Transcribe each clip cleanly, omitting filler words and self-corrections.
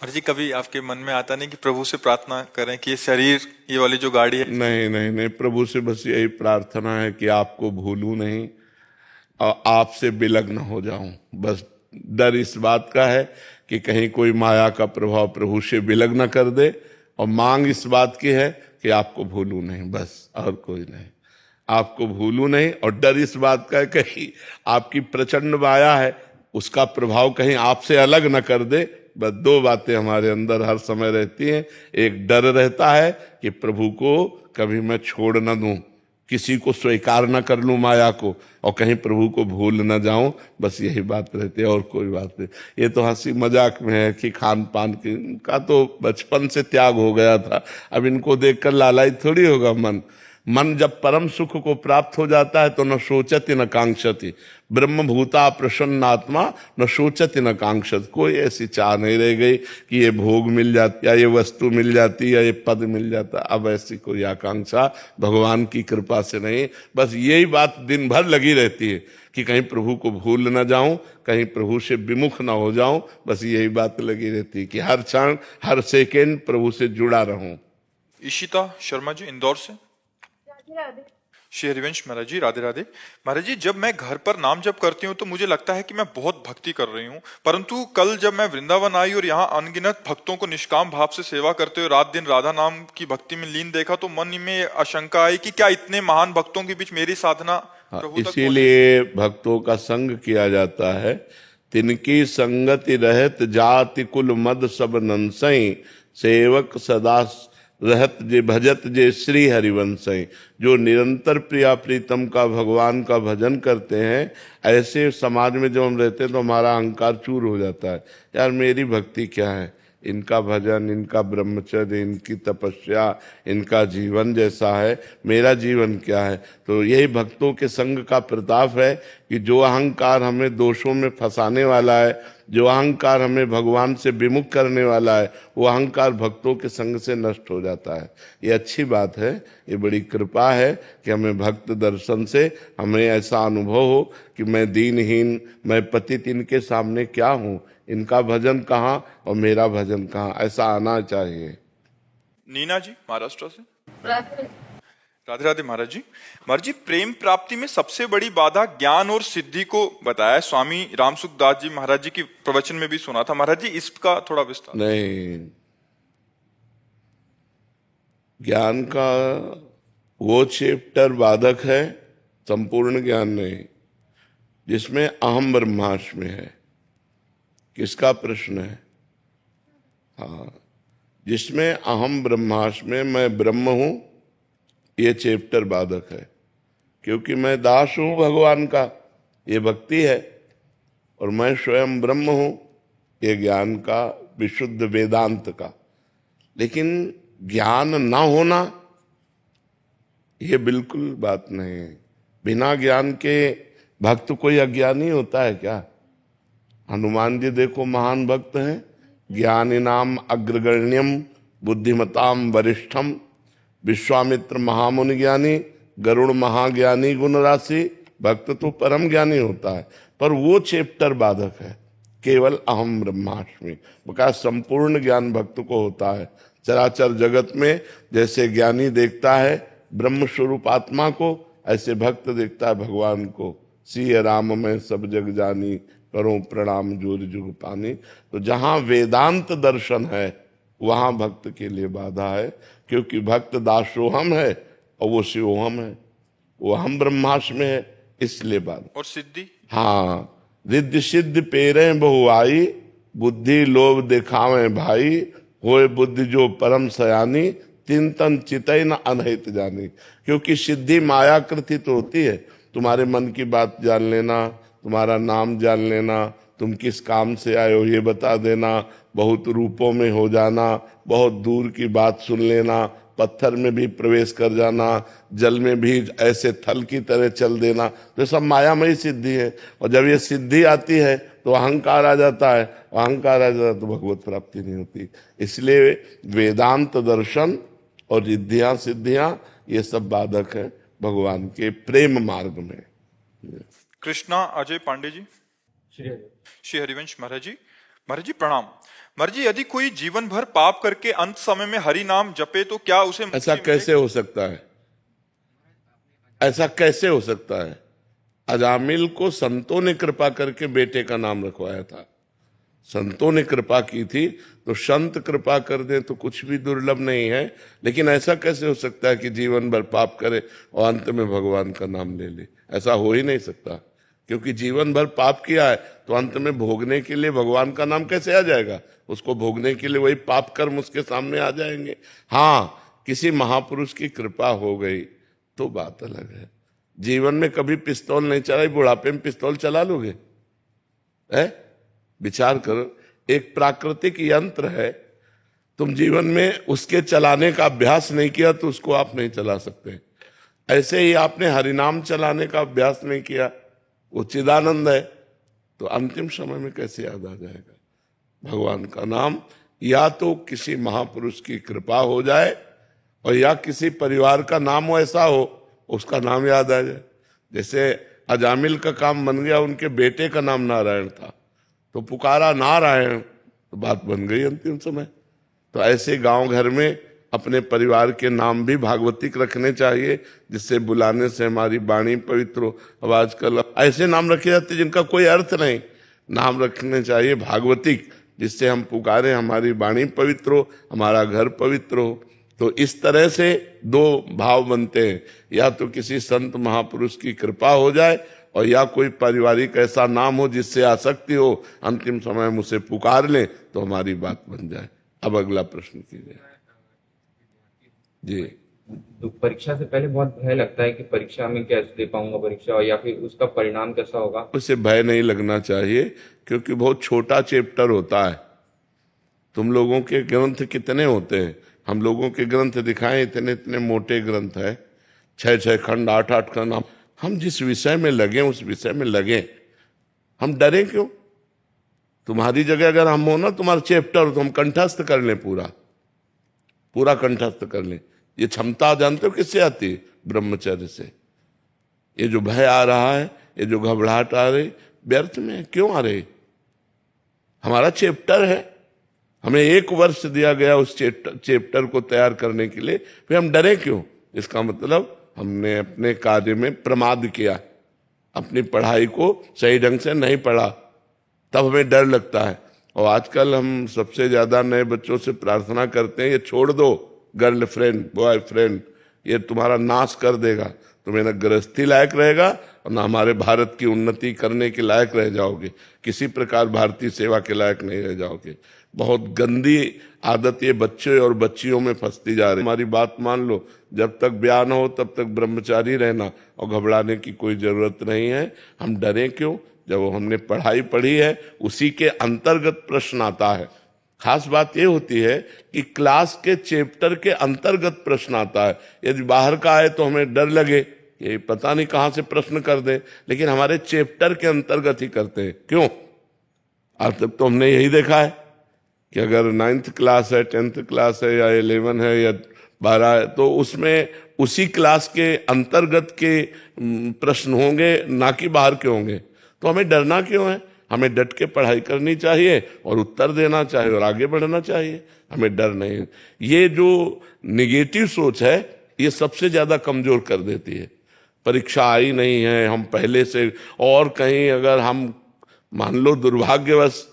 महाराज जी कभी आपके मन में आता नहीं कि प्रभु से प्रार्थना करें कि ये शरीर, ये वाली जो गाड़ी है, नहीं नहीं नहीं, प्रभु से बस यही प्रार्थना है कि आपको भूलूं नहीं और आपसे विलग्न हो जाऊं। बस डर इस बात का है कि कहीं कोई माया का प्रभाव प्रभु से विलग्न कर दे, और मांग इस बात की है कि आपको भूलूं नहीं, बस और कोई नहीं, आपको भूलूं नहीं। और डर इस बात का है कहीं आपकी प्रचंड माया है उसका प्रभाव कहीं आपसे अलग न कर दे। बस दो बातें हमारे अंदर हर समय रहती हैं। एक डर रहता है कि प्रभु को कभी मैं छोड़ न दूं, किसी को स्वीकार न कर लूं माया को, और कहीं प्रभु को भूल न जाऊं। बस यही बात रहती है और कोई बात नहीं। ये तो हंसी मजाक में है कि खान पान का तो बचपन से त्याग हो गया था, अब इनको देखकर लालायित थोड़ी होगा मन। मन जब परम सुख को प्राप्त हो जाता है तो न सोचति न कांक्षति, ब्रह्म भूता प्रसन्नात्मा न सोचति न कांक्षति। कोई ऐसी चाह नहीं रह गई कि ये भोग मिल जाती या ये वस्तु मिल जाती या ये पद मिल जाता। अब ऐसी कोई आकांक्षा भगवान की कृपा से नहीं। बस यही बात दिन भर लगी रहती है कि कहीं प्रभु को भूल न जाऊं, कहीं प्रभु से विमुख न हो जाऊं। बस यही बात लगी रहती है कि हर क्षण हर सेकेंड प्रभु से जुड़ा रहूं। ईशिता शर्मा जी इंदौर से। श्री हरिवंश महाराज जी राधे राधे। महाराज जी जब मैं घर पर नाम जप करती हूँ तो मुझे लगता है कि मैं बहुत भक्ति कर रही हूँ, परंतु कल जब मैं वृंदावन आई और यहाँ अनगिनत भक्तों को निष्काम भाव से सेवा करते हुए रात दिन राधा नाम की भक्ति में लीन देखा तो मन में आशंका आई कि क्या इतने महान भक्तों के बीच मेरी साधना प्रभु तक इसीलिए भक्तों का संग किया जाता है। तिनकी संगति रहत जाति कुल मद सब नंसई, सेवक सदा रहत जे भजत जे श्री हरिवंशई। जो निरंतर प्रिया प्रीतम का भगवान का भजन करते हैं, ऐसे समाज में जब हम रहते हैं तो हमारा अहंकार चूर हो जाता है। यार मेरी भक्ति क्या है, इनका भजन, इनका ब्रह्मचर्य, इनकी तपस्या, इनका जीवन जैसा है, मेरा जीवन क्या है। तो यही भक्तों के संग का प्रताप है कि जो अहंकार हमें दोषों में फंसाने वाला है, जो अहंकार हमें भगवान से विमुख करने वाला है, वो अहंकार भक्तों के संग से नष्ट हो जाता है। ये अच्छी बात है, ये बड़ी कृपा है कि हमें भक्त दर्शन से हमें ऐसा अनुभव हो कि मैं दीनहीन, मैं पतित, इनके सामने क्या हूँ, इनका भजन कहाँ और मेरा भजन कहाँ, ऐसा आना चाहिए। नीना जी महाराष्ट्र से। राधे राधे महाराज जी। महाराज जी प्रेम प्राप्ति में सबसे बड़ी बाधा ज्ञान और सिद्धि को बताया, स्वामी रामसुखदास जी महाराज जी की प्रवचन में भी सुना था। महाराज जी इसका थोड़ा विस्तार। नहीं, ज्ञान का वो चैप्टर बाधक है, संपूर्ण ज्ञान नहीं, जिसमें अहम ब्रह्मास्मि है। किसका प्रश्न है? हाँ, जिसमें अहम ब्रह्मास्मि, मैं ब्रह्म हूं, ये चैप्टर बाधक है। क्योंकि मैं दास हूं भगवान का, ये भक्ति है, और मैं स्वयं ब्रह्म हूं, ये ज्ञान का, विशुद्ध वेदांत का। लेकिन ज्ञान ना होना ये बिल्कुल बात नहीं है। बिना ज्ञान के भक्त कोई अज्ञानी होता है क्या? हनुमान जी देखो महान भक्त हैं। ज्ञानिनाम अग्रगण्यम बुद्धिमताम वरिष्ठम, विश्वामित्र महामुनि ज्ञानी, गरुड़ महाज्ञानी गुण राशि। भक्त तो परम ज्ञानी होता है, पर वो चैप्टर बाधक है, केवल अहम ब्रह्मास्मि। बका संपूर्ण ज्ञान भक्त को होता है। चराचर जगत में जैसे ज्ञानी देखता है ब्रह्म स्वरूप आत्मा को, ऐसे भक्त देखता है भगवान को। सिय राम में सब जग जानी, करो प्रणाम जोर जुग पानी। तो जहां वेदांत दर्शन है वहां भक्त के लिए बाधा है, क्योंकि भक्त दासोहम है और वो शिवोहम है, वो हम ब्रह्मास्मि है, इसलिए बाधा। और सिद्धि? हाँ, रिद्धि सिद्धि पेरे बहु आई, बुद्धि लोभ दिखावे भाई, होए बुद्धि जो परम सयानी, तीन तन चितई न अनहित जानी। क्योंकि सिद्धि मायाकृति तो होती है, तुम्हारे मन की बात जान लेना, तुम्हारा नाम जान लेना, तुम किस काम से आए हो ये बता देना, बहुत रूपों में हो जाना, बहुत दूर की बात सुन लेना, पत्थर में भी प्रवेश कर जाना, जल में भी ऐसे थल की तरह चल देना, तो सब मायामयी सिद्धि है। और जब ये सिद्धि आती है तो अहंकार आ जाता है, अहंकार आ जाता है तो भगवत प्राप्ति नहीं होती। इसलिए वेदांत दर्शन और रिद्धियां सिद्धियां ये सब बाधक है भगवान के प्रेम मार्ग में। कृष्णा अजय पांडे जी। श्री हरिवंश महाराज जी। महाराज जी प्रणाम। महाराज जी, यदि कोई जीवन भर पाप करके अंत समय में हरि नाम जपे तो क्या उसे मुक्ति ऐसा कैसे हो सकता है? ऐसा कैसे हो सकता है? अजामिल को संतों ने कृपा करके बेटे का नाम रखवाया था। संतों ने कृपा की थी, तो संत कृपा कर दे तो कुछ भी दुर्लभ नहीं है। लेकिन ऐसा कैसे हो सकता है कि जीवन भर पाप करे और अंत में भगवान का नाम ले ले? ऐसा हो ही नहीं सकता, क्योंकि जीवन भर पाप किया है तो अंत में भोगने के लिए भगवान का नाम कैसे आ जाएगा? उसको भोगने के लिए वही पाप कर्म उसके सामने आ जाएंगे। हाँ, किसी महापुरुष की कृपा हो गई तो बात अलग है। जीवन में कभी पिस्तौल नहीं चलाई, बुढ़ापे में पिस्तौल चला लोगे? है? विचार करो, एक प्राकृतिक यंत्र है, तुम जीवन में उसके चलाने का अभ्यास नहीं किया तो उसको आप नहीं चला सकते। ऐसे ही आपने हरिनाम चलाने का अभ्यास नहीं किया, वो चिदानंद है, तो अंतिम समय में कैसे याद आ जाएगा भगवान का नाम? या तो किसी महापुरुष की कृपा हो जाए और या किसी परिवार का नाम हो ऐसा हो उसका नाम याद आ जाए। जैसे अजामिल का काम बन गया, उनके बेटे का नाम नारायण था तो पुकारा नारायण, तो बात बन गई अंतिम समय। तो ऐसे गांव घर में अपने परिवार के नाम भी भागवतिक रखने चाहिए, जिससे बुलाने से हमारी वाणी पवित्र हो। अब आजकल ऐसे नाम रखे जाते जिनका कोई अर्थ नहीं। नाम रखने चाहिए भागवतिक, जिससे हम पुकारे हमारी वाणी पवित्र हो, हमारा घर पवित्र हो। तो इस तरह से दो भाव बनते हैं, या तो किसी संत महापुरुष की कृपा हो जाए और या कोई पारिवारिक ऐसा नाम हो जिससे आसक्ति हो, अंतिम समय में उसे पुकार ले तो हमारी बात बन जाए। अब अगला प्रश्न कीजिए जी। तो परीक्षा से पहले बहुत भय लगता है कि परीक्षा में कैसे दे पाऊंगा परीक्षा, या फिर उसका परिणाम कैसा होगा? उसे भय नहीं लगना चाहिए, क्योंकि बहुत छोटा चैप्टर होता है। तुम लोगों के ग्रंथ कितने होते हैं? हम लोगों के ग्रंथ दिखाएं, इतने इतने मोटे ग्रंथ है, 6-6 खंड, 8-8 खंड। हम जिस विषय में लगे उस विषय में लगे, हम डरे क्यों? तुम्हारी जगह अगर हम हो ना, तुम्हारा चैप्टर हो तो हम कंठस्थ कर लें, पूरा कंठस्थ कर लें। ये क्षमता जानते हो किससे आती है? ब्रह्मचर्य से। ये जो भय आ रहा है, ये जो घबराहट आ रही, व्यर्थ में क्यों आ रही? हमारा चैप्टर है, हमें 1 वर्ष दिया गया उस चैप्टर को तैयार करने के लिए, फिर हम डरे क्यों? इसका मतलब हमने अपने कार्य में प्रमाद किया, अपनी पढ़ाई को सही ढंग से नहीं पढ़ा, तब हमें डर लगता है। और आजकल हम सबसे ज्यादा नए बच्चों से प्रार्थना करते हैं, ये छोड़ दो गर्लफ्रेंड बॉयफ्रेंड, ये तुम्हारा नाश कर देगा, तुम्हें न गृहस्थी लायक रहेगा और न हमारे भारत की उन्नति करने के लायक रह जाओगे, किसी प्रकार भारतीय सेवा के लायक नहीं रह जाओगे। बहुत गंदी आदत ये बच्चे और बच्चियों में फंसती जा रही। हमारी बात मान लो, जब तक ब्याह न हो तब तक ब्रह्मचारी रहना, और घबराने की कोई जरूरत नहीं है। हम डरें क्यों? जब हमने पढ़ाई पढ़ी है उसी के अंतर्गत प्रश्न आता है। खास बात यह होती है कि क्लास के चैप्टर के अंतर्गत प्रश्न आता है। यदि बाहर का आए तो हमें डर लगे, ये पता नहीं कहां से प्रश्न कर दे, लेकिन हमारे चैप्टर के अंतर्गत ही करते हैं। क्यों? आज तक तो हमने यही देखा है कि अगर 9th क्लास है, 10th क्लास है, या 11 है, या 12 है, तो उसमें उसी क्लास के अंतर्गत के प्रश्न होंगे, ना कि बाहर के होंगे। तो हमें डरना क्यों है? हमें डट के पढ़ाई करनी चाहिए और उत्तर देना चाहिए और आगे बढ़ना चाहिए। हमें डर नहीं। ये जो निगेटिव सोच है, ये सबसे ज्यादा कमजोर कर देती है। परीक्षा आई नहीं है, हम पहले से, और कहीं अगर हम मान लो दुर्भाग्यवश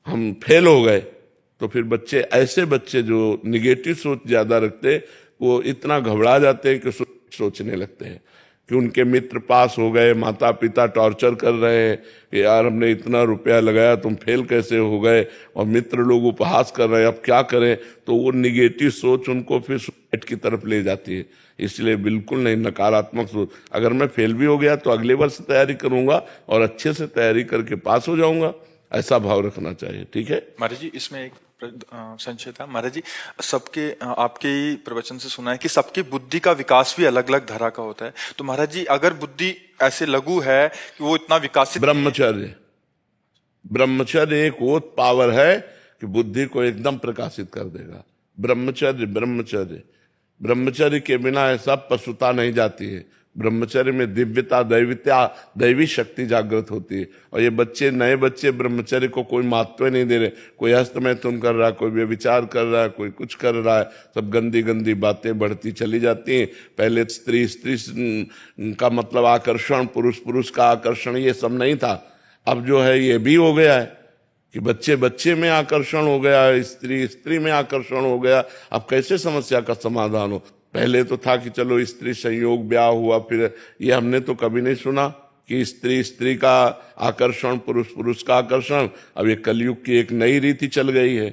हम फेल हो गए, तो फिर बच्चे, ऐसे बच्चे जो निगेटिव सोच ज्यादा रखते, वो इतना घबरा जाते हैं कि सोचने लगते हैं कि उनके मित्र पास हो गए, माता पिता टॉर्चर कर रहे हैं कि यार हमने इतना रुपया लगाया, तुम फेल कैसे हो गए, और मित्र लोग उपहास कर रहे हैं, अब क्या करें। तो वो निगेटिव सोच उनको फिर सुसाइड की तरफ ले जाती है। इसलिए बिल्कुल नहीं, नकारात्मक सोच। अगर मैं फेल भी हो गया तो अगले वर्ष तैयारी करूंगा और अच्छे से तैयारी करके पास हो जाऊंगा, ऐसा भाव रखना चाहिए। ठीक है महाराज जी, इसमें एक संशय था। महाराज जी, सबके आपके ही प्रवचन से सुना है कि सबकी बुद्धि का विकास भी अलग अलग धारा का होता है। तो महाराज जी, अगर बुद्धि ऐसे लघु है कि वो इतना विकासित, ब्रह्मचर्य एक वो पावर है कि बुद्धि को एकदम प्रकाशित कर देगा। ब्रह्मचर्य के बिना ऐसा पशुता नहीं जाती है। ब्रह्मचर्य में दिव्यता, दैविता, दैवी शक्ति जागृत होती है। और ये बच्चे, नए बच्चे ब्रह्मचर्य को कोई महत्व नहीं दे रहे। कोई हस्तमैथुन कर रहा है, कोई व्यभिचार कर रहा है, कोई कुछ कर रहा है, सब गंदी गंदी बातें बढ़ती चली जाती हैं। पहले स्त्री का मतलब आकर्षण, पुरुष का आकर्षण, ये सब नहीं था। अब जो है ये भी हो गया है कि बच्चे बच्चे में आकर्षण हो गया, स्त्री में आकर्षण हो गया। अब कैसे समस्या का समाधान हो? पहले तो था कि चलो स्त्री संयोग, ब्याह हुआ, फिर ये हमने तो कभी नहीं सुना कि स्त्री का आकर्षण, पुरुष का आकर्षण। अब ये कलयुग की एक नई रीति चल गई है,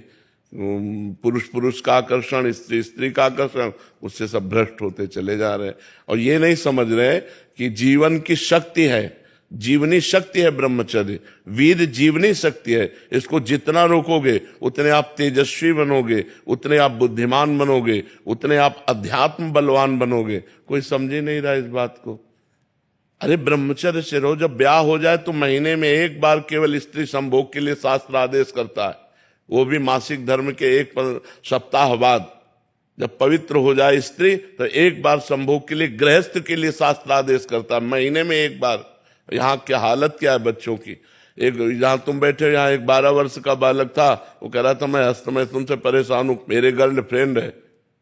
पुरुष का आकर्षण, स्त्री का आकर्षण। उससे सब भ्रष्ट होते चले जा रहे हैं और ये नहीं समझ रहे कि जीवन की शक्ति है, जीवनी शक्ति है ब्रह्मचर्य, वीर जीवनी शक्ति है। इसको जितना रोकोगे उतने आप तेजस्वी बनोगे, उतने आप बुद्धिमान बनोगे, उतने आप अध्यात्म बलवान बनोगे। कोई समझे नहीं रहा इस बात को। अरे ब्रह्मचर्य से रहो। जब ब्याह हो जाए तो महीने में एक बार केवल स्त्री संभोग के लिए शास्त्र आदेश करता है, वो भी मासिक धर्म के एक सप्ताह बाद। जब पवित्र हो जाए स्त्री तो एक बार संभोग के लिए, गृहस्थ के लिए शास्त्र आदेश करता है, महीने में एक बार। यहाँ क्या हालत क्या है बच्चों की। एक जहाँ तुम बैठे हो, यहाँ एक 12 वर्ष का बालक था, वो कह रहा था मैं हस्तमैथुन से परेशान हूं, मेरे गर्लफ्रेंड है।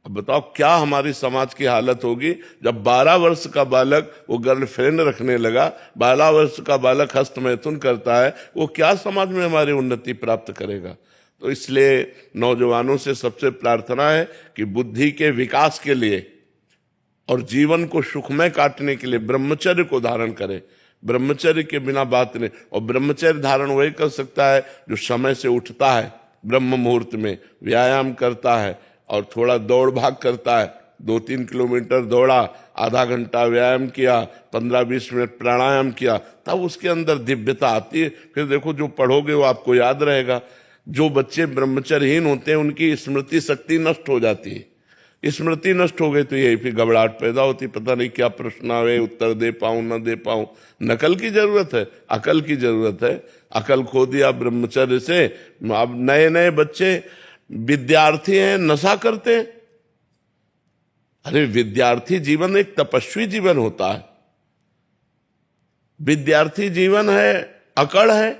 अब बताओ क्या हमारी समाज की हालत होगी जब 12 वर्ष का बालक वो गर्लफ्रेंड रखने लगा, 12 वर्ष का बालक हस्तमैथुन करता है, वो क्या समाज में हमारी उन्नति प्राप्त करेगा। तो इसलिए नौजवानों से सबसे प्रार्थना है कि बुद्धि के विकास के लिए और जीवन को सुखमय काटने के लिए ब्रह्मचर्य को धारण करें। ब्रह्मचर्य के बिना बात नहीं। और ब्रह्मचर्य धारण वही कर सकता है जो समय से उठता है, ब्रह्म मुहूर्त में व्यायाम करता है और थोड़ा दौड़ भाग करता है। 2-3 किलोमीटर दौड़ा, आधा घंटा व्यायाम किया, 15-20 मिनट प्राणायाम किया, तब उसके अंदर दिव्यता आती है। फिर देखो जो पढ़ोगे वो आपको याद रहेगा। जो बच्चे ब्रह्मचर्यहीन होते हैं उनकी स्मृति शक्ति नष्ट हो जाती है। स्मृति नष्ट हो गई तो यही फिर घबराहट पैदा होती, पता नहीं क्या प्रश्न आवे, उत्तर दे पाऊं न दे पाऊं। नकल की जरूरत है, अकल की जरूरत है। अकल खो दिया ब्रह्मचर्य से। अब नए नए बच्चे विद्यार्थी हैं, नशा करते हैं। अरे विद्यार्थी जीवन एक तपस्वी जीवन होता है। विद्यार्थी जीवन है, अकड़ है,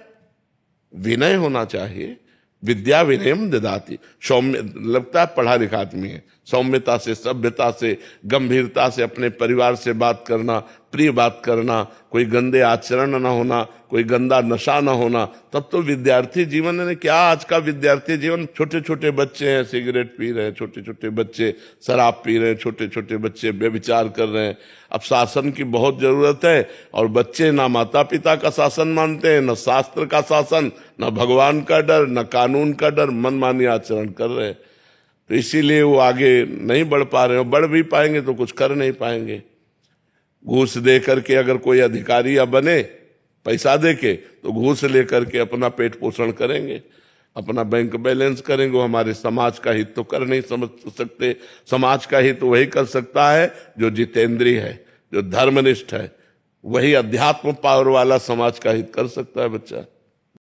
विनय होना चाहिए। विद्या विनयम ददाति। सौम्य लगता है पढ़ा लिखा आदमी है, सौम्यता से, सभ्यता से, गंभीरता से अपने परिवार से बात करना, प्रिय बात करना, कोई गंदे आचरण ना होना, कोई गंदा नशा ना होना, तब तो विद्यार्थी जीवन है। क्या आज का विद्यार्थी जीवन, छोटे छोटे बच्चे हैं सिगरेट पी रहे हैं, छोटे छोटे बच्चे शराब पी रहे हैं, छोटे छोटे बच्चे व्यभिचार कर रहे हैं। अब शासन की बहुत जरूरत है और बच्चे ना माता पिता का शासन मानते हैं, न शास्त्र का शासन, न भगवान का डर, न कानून का डर, मनमानी आचरण कर रहे हैं। तो इसीलिए वो आगे नहीं बढ़ पा रहे हैं। बढ़ भी पाएंगे तो कुछ कर नहीं पाएंगे। घूस दे करके अगर कोई अधिकारी या बने, पैसा दे के, तो घूस लेकर के अपना पेट पोषण करेंगे, अपना बैंक बैलेंस करेंगे। वो हमारे समाज का हित तो कर नहीं समझ सकते। समाज का हित वही कर सकता है जो जितेंद्रिय है, जो धर्मनिष्ठ है। वही अध्यात्म पावर वाला समाज का हित कर सकता है बच्चा।